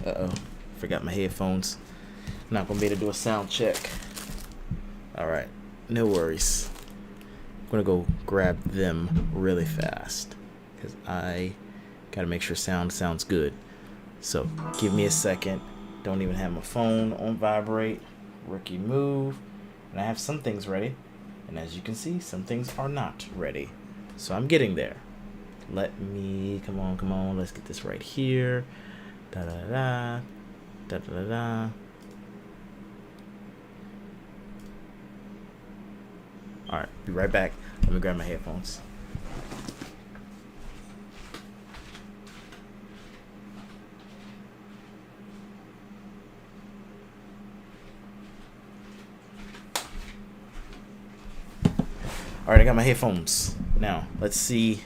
Uh-oh. Forgot my headphones. Not gonna be able to do a sound check. Alright. No worries. I'm gonna go grab them really fast, because I gotta make sure sounds good. So give me a second. Don't even have my phone on vibrate. Rookie move. And I have some things ready. And as you can see, some things are not ready. So I'm getting there. Let me, come on, let's get this right here. Da-da-da, da-da-da-da. Alright, be right back. Let me grab my headphones. Alright, I got my headphones. Now, let's see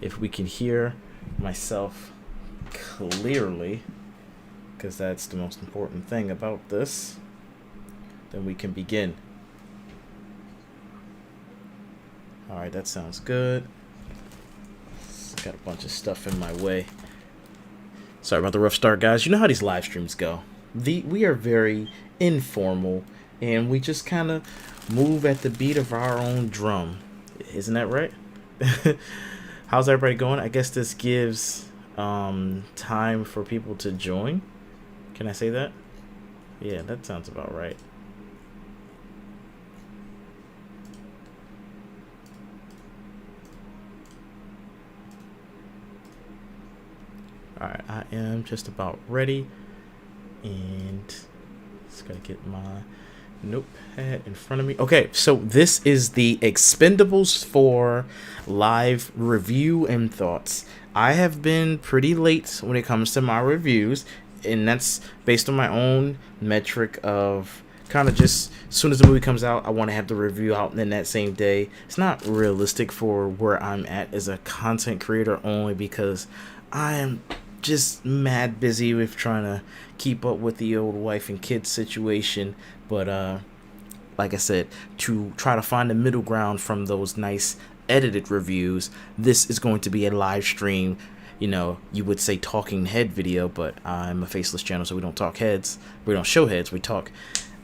if we can hear myself clearly, because that's the most important thing about this. Then we can begin. Alright, that sounds good. Got a bunch of stuff in my way. Sorry about the rough start, guys. You know how these live streams go. We are very informal, and we just kind of move at the beat of our own drum. Isn't that right? How's everybody going? I guess this gives time for people to join. Can I say that? Yeah, that sounds about right. Alright, I am just about ready. And just gotta get my notepad in front of me. Okay, so this is the Expendables 4 live review and thoughts. I have been pretty late when it comes to my reviews, and that's based on my own metric of kind of just as soon as the movie comes out, I want to have the review out in that same day. It's not realistic for where I'm at as a content creator, only because I am just mad busy with trying to keep up with the old wife and kids situation. But like I said, to try to find the middle ground from those nice edited reviews, this is going to be a live stream. You know, you would say talking head video, but I'm a faceless channel, so we don't talk heads. We don't show heads, we talk.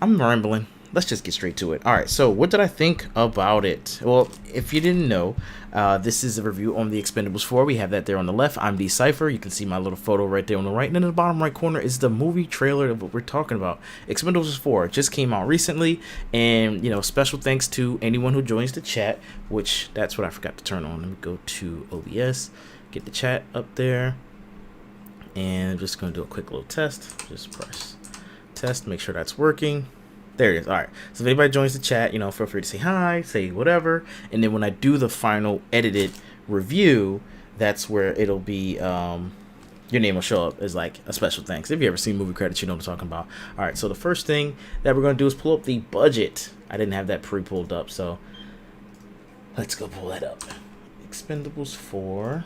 I'm rambling. Let's just get straight to it. All right, so what did I think about it? Well, if you didn't know, this is a review on the Expendables 4. We have that there on the left. I'm D-Cypher. You can see my little photo right there on the right. And in the bottom right corner is the movie trailer of what we're talking about. Expendables 4 just came out recently. And, you know, special thanks to anyone who joins the chat, which that's what I forgot to turn on. Let me go to OBS, get the chat up there. And I'm just going to do a quick little test. Just press test, make sure that's working. There it is. All right. So if anybody joins the chat, you know, feel free to say hi, say whatever. And then when I do the final edited review, that's where it'll be, your name will show up as like a special thanks. If you ever seen movie credits, you know what I'm talking about. All right. So the first thing that we're going to do is pull up the budget. I didn't have that pre-pulled up, so let's go pull that up. Expendables 4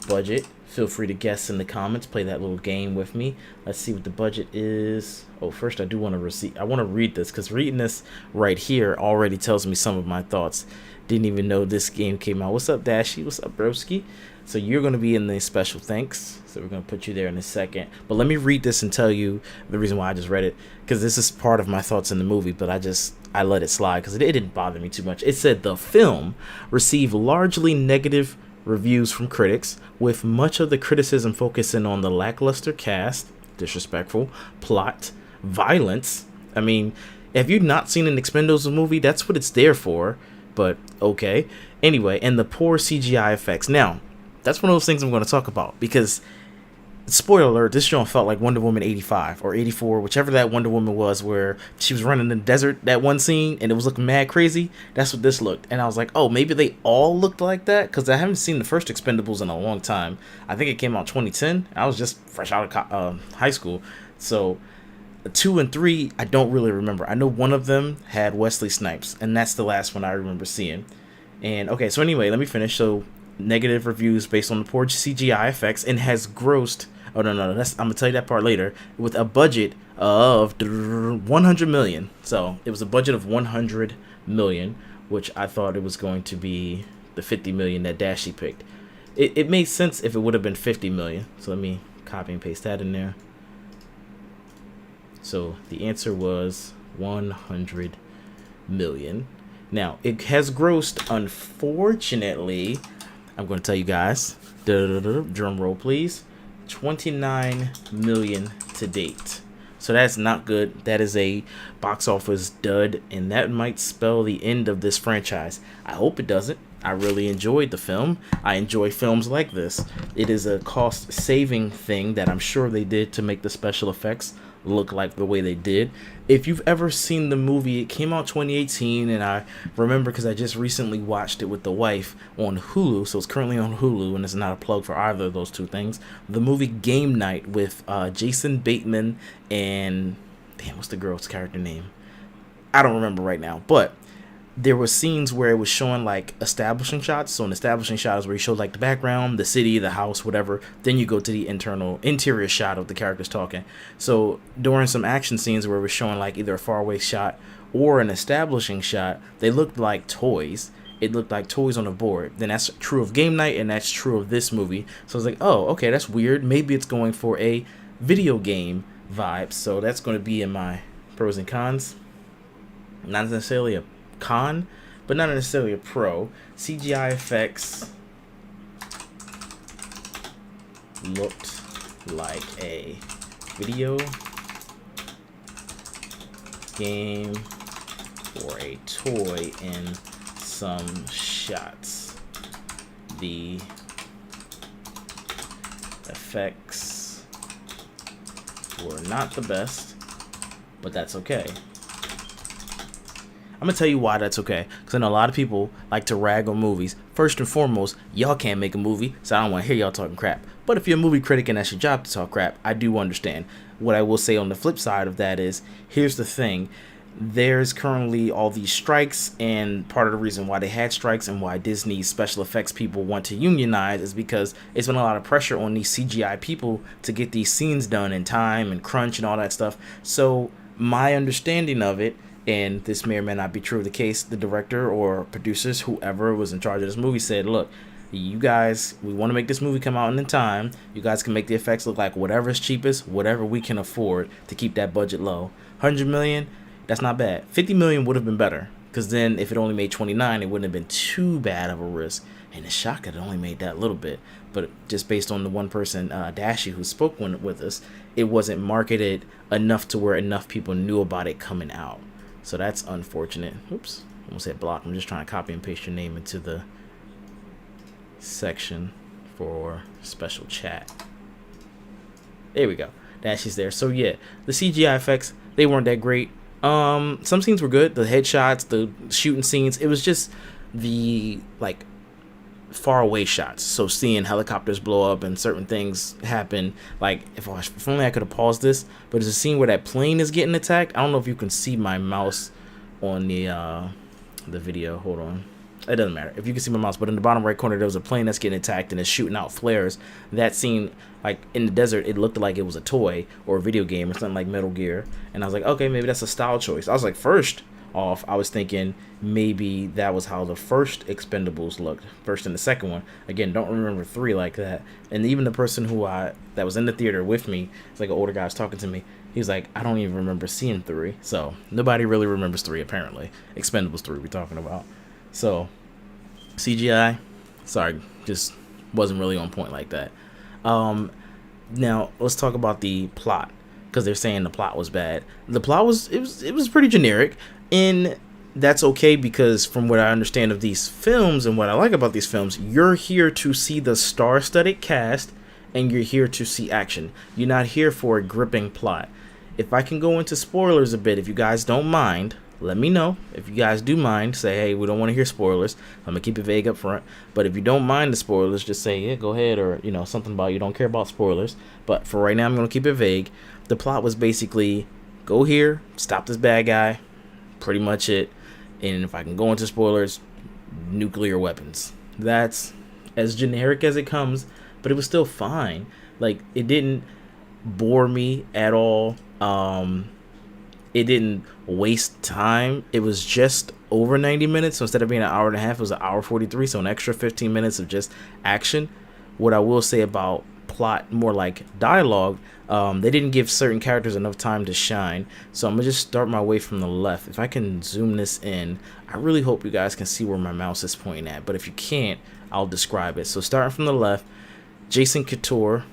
budget. Feel free to guess in the comments. Play that little game with me. Let's see what the budget is. Oh, first I do want to I want to read this, because reading this right here already tells me some of my thoughts. Didn't even know this game came out. What's up, Dashi? What's up, broski? So you're going to be in the special thanks. So we're going to put you there in a second. But let me read this and tell you the reason why I just read it, because this is part of my thoughts in the movie, but I let it slide because it didn't bother me too much. It said the film received largely negative reviews from critics, with much of the criticism focusing on the lackluster cast, disrespectful plot, violence. I mean, if you've not seen an Expendables movie, that's what it's there for, but okay. Anyway, and the poor CGI effects. Now, that's one of those things I'm going to talk about, because spoiler alert, this show felt like Wonder Woman 85 or 84, whichever that Wonder Woman was, where she was running in the desert, that one scene, and it was looking mad crazy. That's what this looked. And I was like, oh, maybe they all looked like that, because I haven't seen the first Expendables in a long time. I think it came out 2010. I was just fresh out of high school. So 2 and 3, I don't really remember. I know one of them had Wesley Snipes, and that's the last one I remember seeing. And okay, so anyway, let me finish. So negative reviews based on the poor CGI effects, and has grossed, oh no, I'm gonna tell you that part later, with a budget of 100 million. So it was a budget of 100 million, which I thought it was going to be the 50 million that DASHI picked. It made sense if it would have been 50 million. So let me copy and paste that in there. So the answer was 100 million. Now, it has grossed, unfortunately, I'm going to tell you guys, drum roll please, 29 million to date. So that's not good. That is a box office dud, and that might spell the end of this franchise. I hope it doesn't. I really enjoyed the film. I enjoy films like this. It is a cost-saving thing that I'm sure they did to make the special effects look like the way they did. If you've ever seen the movie, it came out 2018, and I remember because I just recently watched it with the wife on Hulu, so it's currently on Hulu, and it's not a plug for either of those two things. The movie Game Night with Jason Bateman and, damn, what's the girl's character name? I don't remember right now, but there were scenes where it was showing like establishing shots. So an establishing shot is where you show like the background, the city, the house, whatever. Then you go to the interior shot of the characters talking. So during some action scenes where it was showing like either a faraway shot or an establishing shot, they looked like toys. It looked like toys on a board. Then that's true of Game Night, and that's true of this movie. So I was like, oh, okay, that's weird. Maybe it's going for a video game vibe. So that's going to be in my pros and cons. Not necessarily a con, but not necessarily a pro. CGI effects looked like a video game or a toy in some shots. The effects were not the best, but that's okay. I'm going to tell you why that's okay. Because I know a lot of people like to rag on movies. First and foremost, y'all can't make a movie, so I don't want to hear y'all talking crap. But if you're a movie critic and that's your job to talk crap, I do understand. What I will say on the flip side of that is, here's the thing. There's currently all these strikes, and part of the reason why they had strikes and why Disney's special effects people want to unionize is because it's been a lot of pressure on these CGI people to get these scenes done in time and crunch and all that stuff. So my understanding of it, and this may or may not be true of the case, the director or producers, whoever was in charge of this movie, said, look, you guys, we want to make this movie come out in time. You guys can make the effects look like whatever is cheapest, whatever we can afford to keep that budget low. 100 million, that's not bad. 50 million would have been better, because then if it only made 29, it wouldn't have been too bad of a risk. And it's shocking it only made that little bit. But just based on the one person, DASHI, who spoke with us, it wasn't marketed enough to where enough people knew about it coming out. So that's unfortunate. Oops, almost hit block. I'm just trying to copy and paste your name into the section for special chat. There we go. Dashi's there. So yeah, the CGI effects, they weren't that great. Some scenes were good. The headshots, the shooting scenes. It was just the like far away shots. So seeing helicopters blow up and certain things happen. Like if only I could have paused this. But there's a scene where that plane is getting attacked. I don't know if you can see my mouse on the video. Hold on. It doesn't matter if you can see my mouse, but in the bottom right corner there was a plane that's getting attacked and it's shooting out flares. That scene, like in the desert, it looked like it was a toy or a video game or something like Metal Gear. And I was like, okay, maybe that's a style choice. I was like, first off, I was thinking maybe that was how the first Expendables looked, first and the second one. Again, don't remember 3 like that. And even the person that was in the theater with me, it's like an older guy was talking to me. He was like, I don't even remember seeing 3. So nobody really remembers 3 apparently. Expendables 3 we're talking about. So CGI, sorry, just wasn't really on point like that. Now let's talk about the plot, because they're saying the plot was bad. The plot was pretty generic, and that's okay, because from what I understand of these films and what I like about these films, you're here to see the star-studded cast and you're here to see action. You're not here for a gripping plot. If I can go into spoilers a bit, if you guys don't mind, let me know. If you guys do mind, say, hey, we don't want to hear spoilers. I'm going to keep it vague up front. But if you don't mind the spoilers, just say, yeah, go ahead, or, something about you don't care about spoilers. But for right now, I'm going to keep it vague. The plot was basically, go here, stop this bad guy, pretty much it. And if I can go into spoilers, nuclear weapons. That's as generic as it comes, but it was still fine. Like, it didn't bore me at all. It didn't waste time. It was just over 90 minutes. So instead of being an hour and a half, it was an hour 43. So an extra 15 minutes of just action. What I will say about plot, more like dialogue. They didn't give certain characters enough time to shine. So I'm gonna just start my way from the left. If I can zoom this in, I really hope you guys can see where my mouse is pointing at. But if you can't, I'll describe it. So starting from the left, Jason Couture,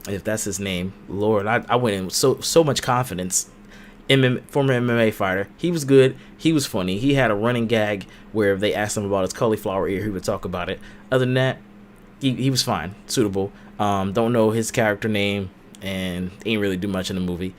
if that's his name. Lord, I went in with so much confidence. Former MMA fighter. He was good. He was funny. He had a running gag where if they asked him about his cauliflower ear, he would talk about it. Other than that, he was fine. Suitable. Don't know his character name and ain't really do much in the movie.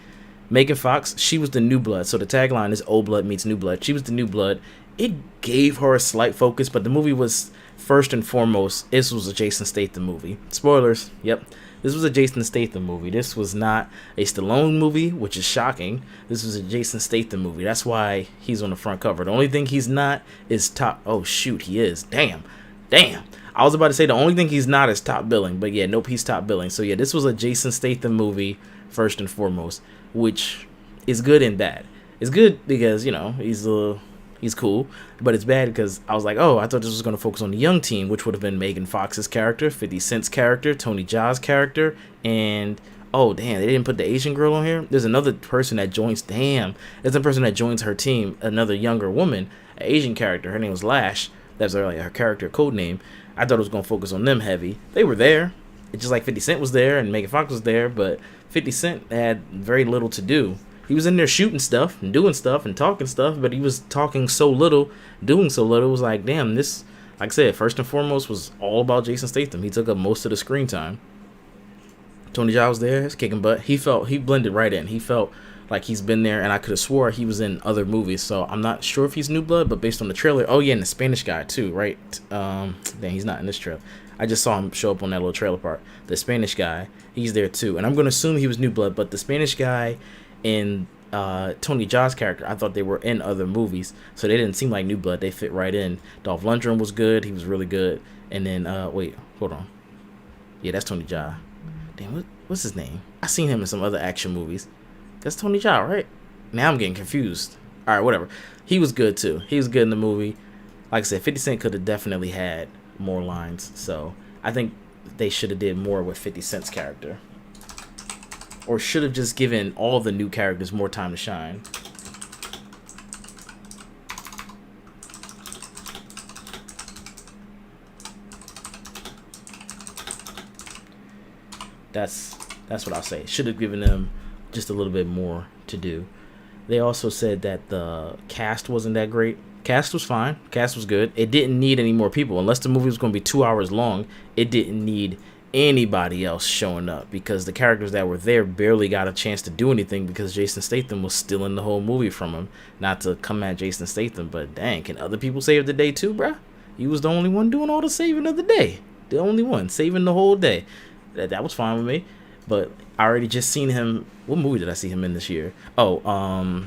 Megan Fox, she was the new blood. So the tagline is old blood meets new blood. She was the new blood. It gave her a slight focus, but the movie was first and foremost, this was a Jason Statham movie. Spoilers. Yep. This was a Jason Statham movie. This was not a Stallone movie, which is shocking. This was a Jason Statham movie. That's why he's on the front cover. The only thing he's not is top. Oh, shoot, he is. Damn. I was about to say the only thing he's not is top billing. But yeah, nope, he's top billing. So yeah, this was a Jason Statham movie, first and foremost, which is good and bad. It's good because, you know, he's cool, but it's bad because I was like, oh, I thought this was going to focus on the young team, which would have been Megan Fox's character, 50 Cent's character, Tony Jaa's character, and oh, damn, they didn't put the Asian girl on here. There's another person that joins, there's a person that joins her team, another younger woman, an Asian character. Her name was Lash. That's her character code name. I thought it was going to focus on them heavy. They were there. It's just like 50 Cent was there and Megan Fox was there, but 50 Cent had very little to do. He was in there shooting stuff and doing stuff and talking stuff, but he was talking so little, doing so little. It was like, damn, this, like I said, first and foremost was all about Jason Statham. He took up most of the screen time. Tony Jaa was there, he's kicking butt. He blended right in. He felt like he's been there, and I could have swore he was in other movies. So I'm not sure if he's new blood, but based on the trailer, oh yeah, and the Spanish guy too, right? Dang, he's not in this trailer. I just saw him show up on that little trailer part. The Spanish guy, he's there too, and I'm gonna assume he was new blood, but the Spanish guy and Tony Jaa's character, I thought they were in other movies, so they didn't seem like new blood. They fit right in. Dolph Lundgren was good. He was really good. And then wait, hold on. Yeah, that's Tony Jaa. Damn, what's his name? I seen him in some other action movies. That's Tony Jaa, right? Now I'm getting confused. All right, whatever. He was good too. He was good in the movie. Like I said, 50 Cent could have definitely had more lines. So I think they should have did more with 50 Cent's character. Or should have just given all the new characters more time to shine. That's what I'll say. Should have given them just a little bit more to do. They also said that the cast wasn't that great. Cast was fine. Cast was good. It didn't need any more people. Unless the movie was going to be 2 hours long, it didn't need anybody else showing up because the characters that were there barely got a chance to do anything because Jason Statham was stealing the whole movie from him. Not to come at Jason Statham, but dang, can other people save the day too, bruh? He was the only one doing all the saving of the day. The only one saving the whole day. That was fine with me. But I already just seen him. What movie did I see him in this year? Oh,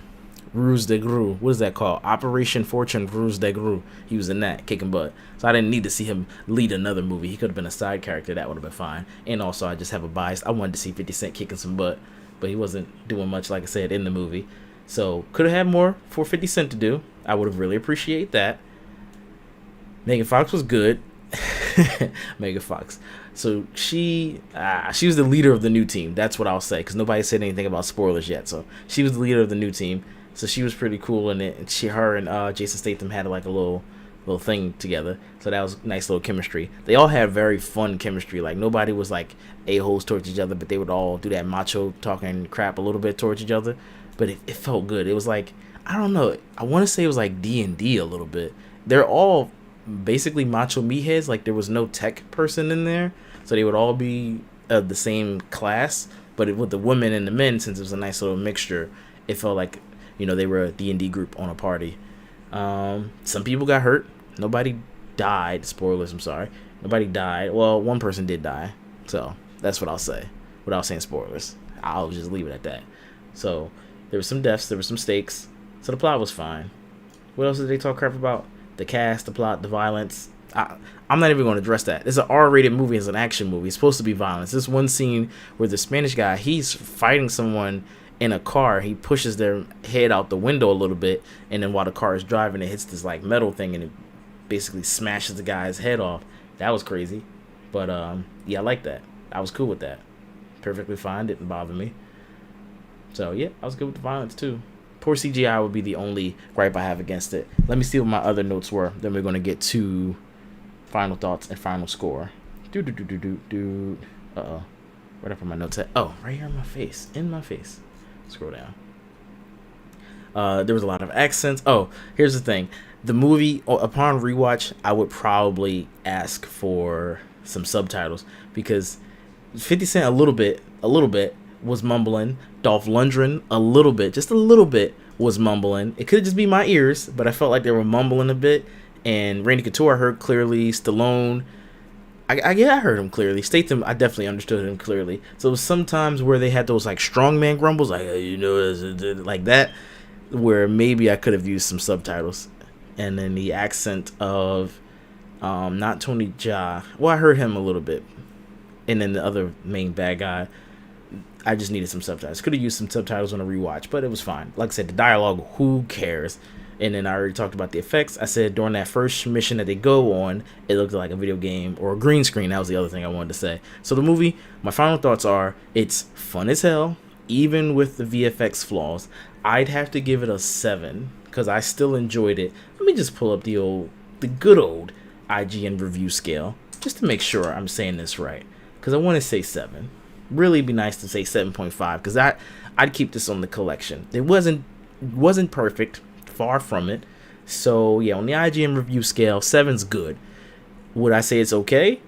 Ruse de Gru. What is that called? Operation Fortune Ruse de Gru. He was in that, kicking butt. So I didn't need to see him lead another movie. He could have been a side character. That would have been fine. And also, I just have a bias. I wanted to see 50 Cent kicking some butt. But he wasn't doing much, like I said, in the movie. So could have had more for 50 Cent to do. I would have really appreciated that. Megan Fox was good. Megan Fox. So she was the leader of the new team. That's what I'll say, because nobody said anything about spoilers yet. So she was the leader of the new team. So she was pretty cool in it. And her and Jason Statham had like a little thing together. So that was nice little chemistry. They all had very fun chemistry. Like nobody was like a-holes towards each other, but they would all do that macho talking crap a little bit towards each other. But it felt good. It was like, I don't know. I want to say it was like D&D a little bit. They're all basically macho meatheads. Like there was no tech person in there. So they would all be of the same class. But with the women and the men, since it was a nice little mixture, it felt like, you know, they were a D&D group on a party. Some people got hurt. Nobody died. Spoilers, I'm sorry. Nobody died. Well, one person did die. So that's what I'll say without saying spoilers. I'll just leave it at that. So there were some deaths. There were some stakes. So the plot was fine. What else did they talk crap about? The cast, the plot, the violence. I'm not even going to address that. It's an R-rated movie. It's an action movie. It's supposed to be violence. This one scene where the Spanish guy, he's fighting someone in a car. He pushes their head out the window a little bit, and then while the car is driving, it hits this like metal thing, and it basically smashes the guy's head off. That was crazy. But yeah, I like that. I was cool with that. Perfectly fine, didn't bother me. So yeah, I was good with the violence too. Poor CGI would be the only gripe I have against it. Let me see what my other notes were. Then we're gonna get to final thoughts and final score. Uh oh. Where'd I put my notes at? Oh, right here in my face. In my face. Scroll down. There was a lot of accents. Oh, here's the thing. The movie, upon rewatch, I would probably ask for some subtitles because 50 Cent a little bit was mumbling. Dolph Lundgren a little bit, just a little bit was mumbling. It could just be my ears, but I felt like they were mumbling a bit. And Randy Couture I heard clearly. Stallone, I heard him clearly. Statham, I definitely understood him clearly. So it was sometimes where they had those like strongman grumbles, like like that, where maybe I could have used some subtitles. And then the accent of not Tony Jaa. Well, I heard him a little bit. And then the other main bad guy, I just needed some subtitles. Could have used some subtitles on a rewatch, but it was fine. Like I said, the dialogue, who cares? And then I already talked about the effects. I said during that first mission that they go on, it looked like a video game or a green screen. That was the other thing I wanted to say. So the movie, my final thoughts are, it's fun as hell, even with the VFX flaws. I'd have to give it a 7 because I still enjoyed it. Let me just pull up the good old IGN review scale just to make sure I'm saying this right, because I want to say 7. Really be nice to say 7.5 because I'd keep this on the collection. It wasn't perfect. Far from it. So yeah, on the IGN review scale, 7's good. Would I say it's okay?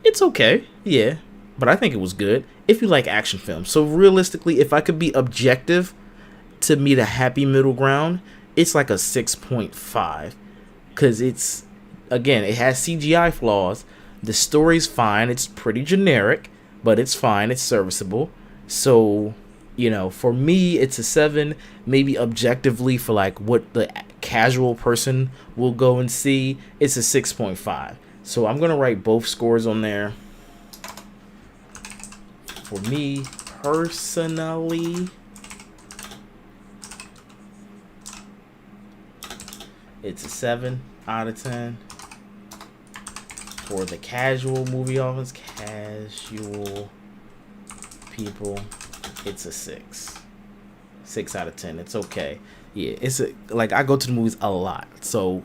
It's okay, yeah, but I think it was good if you like action films. So realistically, if I could be objective to meet a happy middle ground, it's like a 6.5 because it's, again, it has CGI flaws. The story's fine. It's pretty generic, but it's fine. It's serviceable. So, you know, for me, it's a 7. Maybe objectively for like what the casual person will go and see, it's a 6.5. So I'm gonna write both scores on there. For me personally, it's a 7 out of 10. For the casual movie audience, casual people, it's a 6 out of 10. It's okay. Yeah, like I go to the movies a lot, so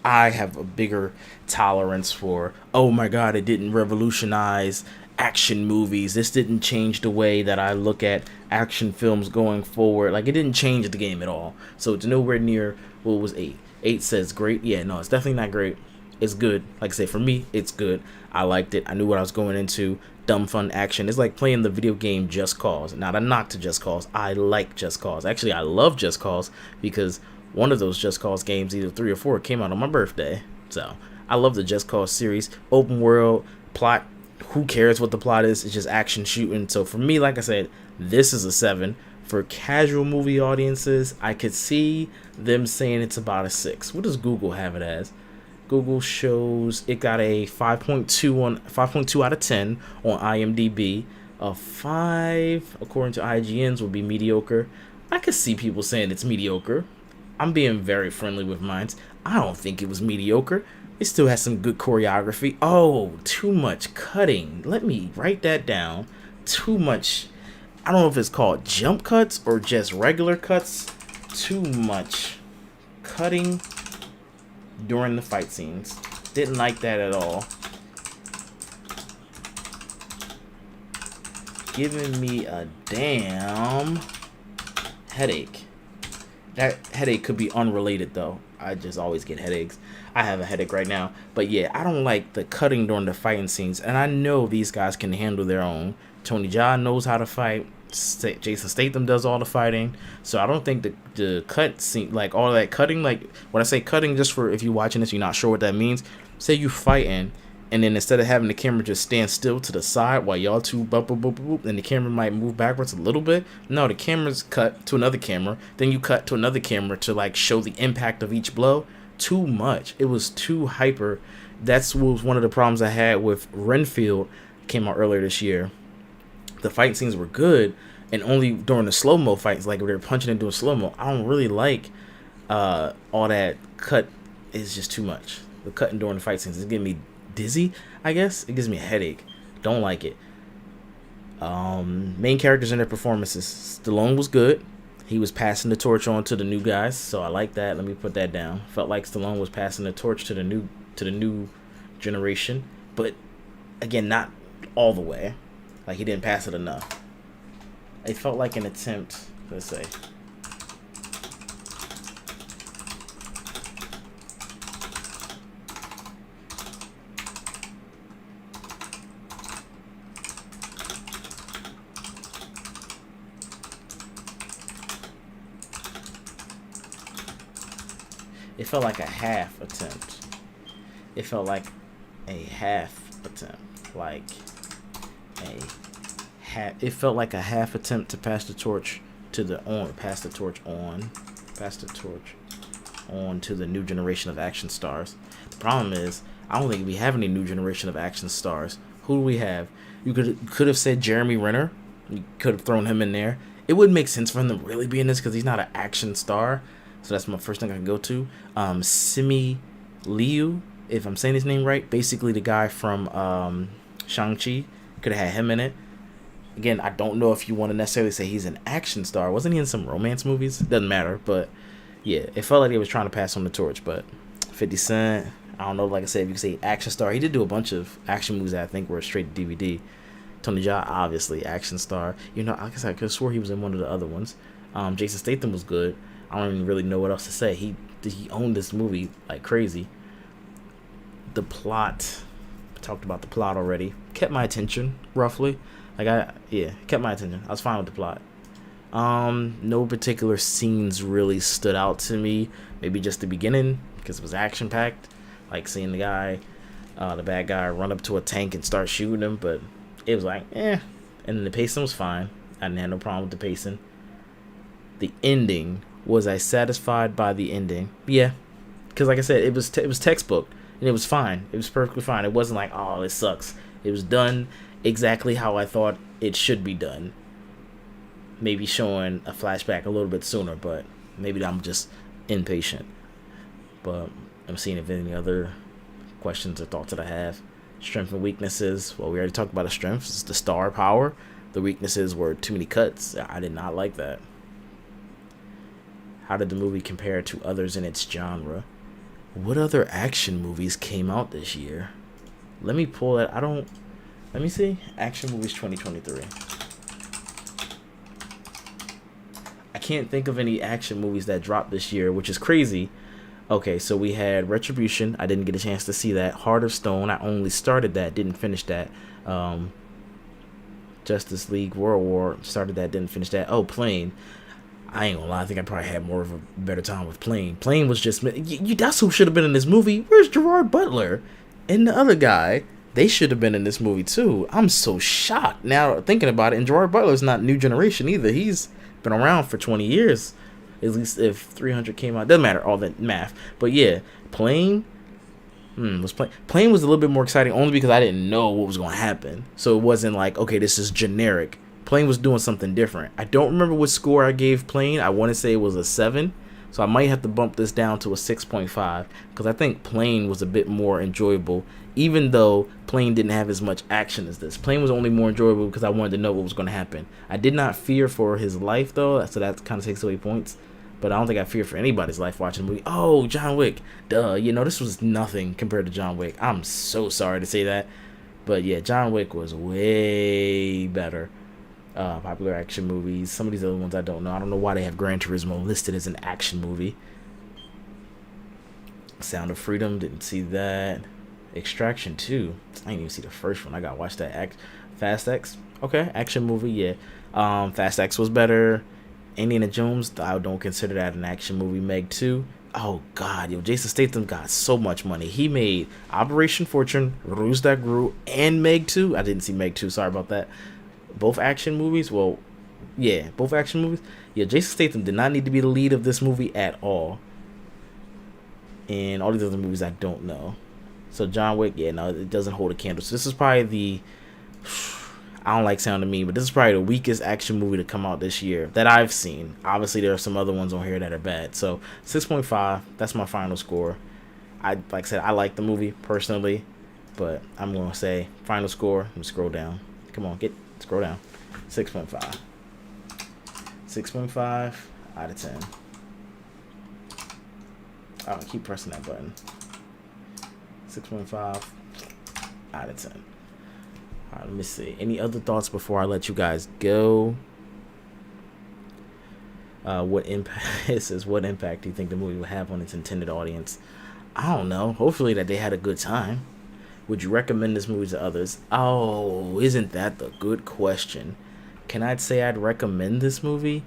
I have a bigger tolerance for, oh my god, it didn't revolutionize action movies. This didn't change the way that I look at action films going forward. Like, it didn't change the game at all. So it's nowhere near what was 8. 8 says great. Yeah, no, it's definitely not great. It's good. Like I say, for me, it's good. I liked it. I knew what I was going into. Dumb fun action. It's like playing the video game Just Cause. Not a knock to Just Cause. I like Just Cause. Actually, I love Just Cause because one of those Just Cause games, either 3 or 4, came out on my birthday. So I love the Just Cause series. Open world plot. Who cares what the plot is? It's just action shooting. So for me, like I said, this is a 7. For casual movie audiences, I could see them saying it's about a 6. What does Google have it as? Google shows it got a 5.2 out of 10 on IMDb. A 5 according to IGN's would be mediocre. I could see people saying it's mediocre. I'm being very friendly with mine. I don't think it was mediocre. It still has some good choreography. Oh, too much cutting. Let me write that down. Too much. I don't know if it's called jump cuts or just regular cuts. Too much cutting during the fight scenes. Didn't like that at all. Giving me a damn headache. That headache could be unrelated though. I just always get headaches. I have a headache right now. But yeah, I don't like the cutting during the fighting scenes. And I know these guys can handle their own. Tony Jaa knows how to fight. Jason Statham does all the fighting. So I don't think the cut scene, like all that cutting, like when I say cutting, just for if you're watching this, you're not sure what that means. Say you fighting, and then instead of having the camera just stand still to the side while y'all two boop, boop, boop, boop, and the camera might move backwards a little bit. No, the camera's cut to another camera. Then you cut to another camera to like show the impact of each blow. Too much. It was too hyper. That's was one of the problems I had with Renfield. Came out earlier this year. The fight scenes were good, and only during the slow-mo fights, like where they're punching and doing slow-mo. I don't really like all that cut. Is just too much. The cutting during the fight scenes is getting me dizzy, I guess. It gives me a headache. Don't like it. Main characters and their performances. Stallone was good. He was passing the torch on to the new guys, so I like that. Let me put that down. Felt like Stallone was passing the torch to the new generation, but again, not all the way. Like, he didn't pass it enough. It felt like an attempt. Let's say. It felt like a half attempt. It felt like a half attempt. Like a half. It felt like a half attempt to pass the torch to the on. Pass the torch on. Pass the torch on to the new generation of action stars. The problem is, I don't think we have any new generation of action stars. Who do we have? You could have said Jeremy Renner. You could have thrown him in there. It wouldn't make sense for him to really be in this because he's not an action star. So that's my first thing I can go to. Simi Liu, if I'm saying his name right, basically the guy from Shang-Chi. Could have had him in it. Again, I don't know if you want to necessarily say he's an action star. Wasn't he in some romance movies? Doesn't matter. But yeah, it felt like he was trying to pass on the torch. But 50 Cent, I don't know, like I said, if you could say action star. He did do a bunch of action movies that I think were straight to DVD. Tony Jaa, obviously, action star. You know, I guess I could have swore he was in one of the other ones. Jason Statham was good. I don't even really know what else to say. He owned this movie like crazy. The plot, I talked about the plot already. Kept my attention, roughly. Kept my attention. I was fine with the plot. No particular scenes really stood out to me. Maybe just the beginning, because it was action packed. Like seeing the bad guy run up to a tank and start shooting him, but it was like, eh. And then the pacing was fine. I didn't have no problem with the pacing. The ending, was I satisfied by the ending? Yeah, because like I said, it was textbook, and it was fine. It was perfectly fine. It wasn't like, oh, it sucks. It was done exactly how I thought it should be done. Maybe showing a flashback a little bit sooner, but maybe I'm just impatient. But I'm seeing if any other questions or thoughts that I have. Strengths and weaknesses. Well, we already talked about the strengths. It's the star power. The weaknesses were too many cuts. I did not like that. How did the movie compare to others in its genre? What other action movies came out this year? Let me pull that. Let me see. Action movies 2023. I can't think of any action movies that dropped this year, which is crazy. Okay, so we had Retribution. I didn't get a chance to see that. Heart of Stone. I only started that, didn't finish that. Justice League World War. Started that, didn't finish that. Oh, Plane. I ain't gonna lie, I think I probably had more of a better time with Plane. Plane was just... that's who should have been in this movie. Where's Gerard Butler? And the other guy, they should have been in this movie too. I'm so shocked now thinking about it. And Gerard Butler's not new generation either. He's been around for 20 years. At least if 300 came out. Doesn't matter, all that math. But yeah, Plane... Plane was a little bit more exciting only because I didn't know what was going to happen. So it wasn't like, okay, this is generic. Plane was doing something different. I don't remember what score I gave Plane. I want to say it was a 7. So I might have to bump this down to a 6.5 because I think Plane was a bit more enjoyable, even though Plane didn't have as much action as this. Plane was only more enjoyable because I wanted to know what was going to happen. I did not fear for his life, though, so that kind of takes away points. But I don't think I fear for anybody's life watching the movie. Oh, John Wick. Duh. You know, this was nothing compared to John Wick. I'm so sorry to say that. But yeah, John Wick was way better. Popular action movies. Some of these other ones I don't know. I don't know why they have Gran Turismo listed as an action movie. Sound of Freedom, didn't see that. Extraction 2. I didn't even see the first one. I gotta watch that. Fast X. Okay, action movie, yeah. Fast X was better. Indiana Jones, I don't consider that an action movie. Meg 2. Oh god, yo, Jason Statham got so much money. He made Operation Fortune, Ruse That Grew, and Meg 2. I didn't see Meg 2, sorry about that. Both action movies? Well, yeah, both action movies. Yeah, Jason Statham did not need to be the lead of this movie at all. And all these other movies I don't know. So John Wick, yeah, no, it doesn't hold a candle. So this is probably the... I don't like sound of me, but this is probably the weakest action movie to come out this year that I've seen. Obviously, there are some other ones on here that are bad. So 6.5, that's my final score. Like I said, I like the movie personally, but I'm going to say final score. Let me scroll down. Come on, get Scroll down. 6.5. 6.5 out of 10. I'll keep pressing that button. 6.5 out of 10. All right, let me see. Any other thoughts before I let you guys go? What impact it says? What impact do you think the movie will have on its intended audience? I don't know. Hopefully that they had a good time. Would you recommend this movie to others? Oh, isn't that the good question? Can I say I'd recommend this movie?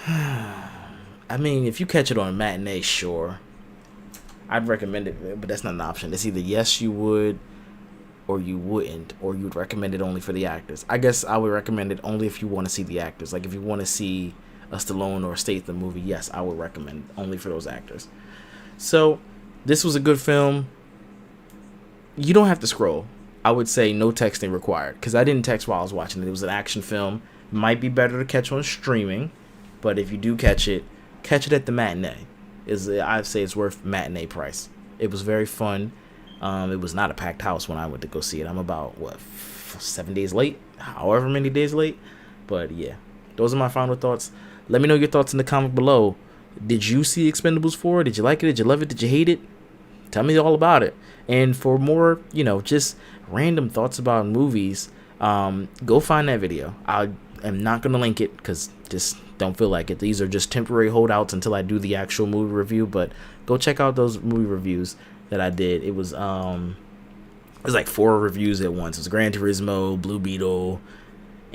I mean, if you catch it on a matinee, sure. I'd recommend it, but that's not an option. It's either yes, you would, or you wouldn't, or you'd recommend it only for the actors. I guess I would recommend it only if you want to see the actors. Like if you want to see a Stallone or a Statham movie, yes, I would recommend it only for those actors. So, this was a good film. You don't have to scroll. I would say no texting required, because I didn't text while I was watching it. It was an action film. It might be better to catch on streaming, but if you do catch it at the matinee. I'd say it's worth matinee price. It was very fun. It was not a packed house when I went to go see it. I'm about 7 days late, however many days late. But yeah, those are my final thoughts. Let me know your thoughts in the comment below. Did you see Expendables 4? Did you like it? Did you love it? Did you hate it? Tell me all about it. And for more, just random thoughts about movies, go find that video. I am not going to link it because just don't feel like it. These are just temporary holdouts until I do the actual movie review. But go check out those movie reviews that I did. It was like 4 reviews at once. It was Gran Turismo, Blue Beetle,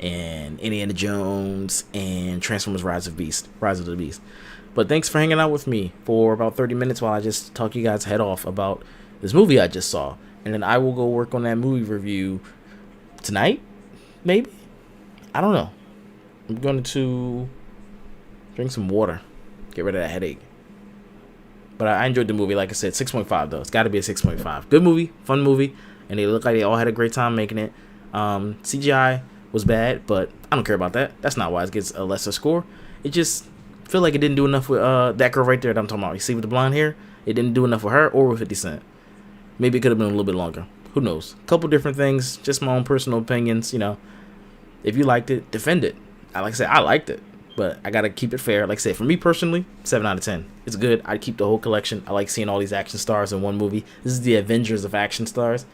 and Indiana Jones, and Transformers Rise of the Beast. But thanks for hanging out with me for about 30 minutes while I just talk you guys head off about this movie I just saw. And then I will go work on that movie review tonight, maybe? I don't know. I'm going to drink some water, get rid of that headache. But I enjoyed the movie. Like I said, 6.5 though. It's got to be a 6.5. Good movie, fun movie, and they look like they all had a great time making it. CGI was bad, but I don't care about that. That's not why it gets a lesser score. It just feel like it didn't do enough with that girl right there that I'm talking about. You see with the blonde hair? It didn't do enough with her or with 50 Cent. Maybe it could have been a little bit longer. Who knows? A couple different things. Just my own personal opinions. If you liked it, defend it. Like I said, I liked it, but I gotta keep it fair. Like I said, for me personally, 7 out of 10. It's good. I'd keep the whole collection. I like seeing all these action stars in one movie. This is the Avengers of action stars,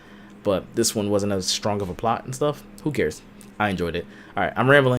but this one wasn't as strong of a plot and stuff. Who cares? I enjoyed it. All right, I'm rambling.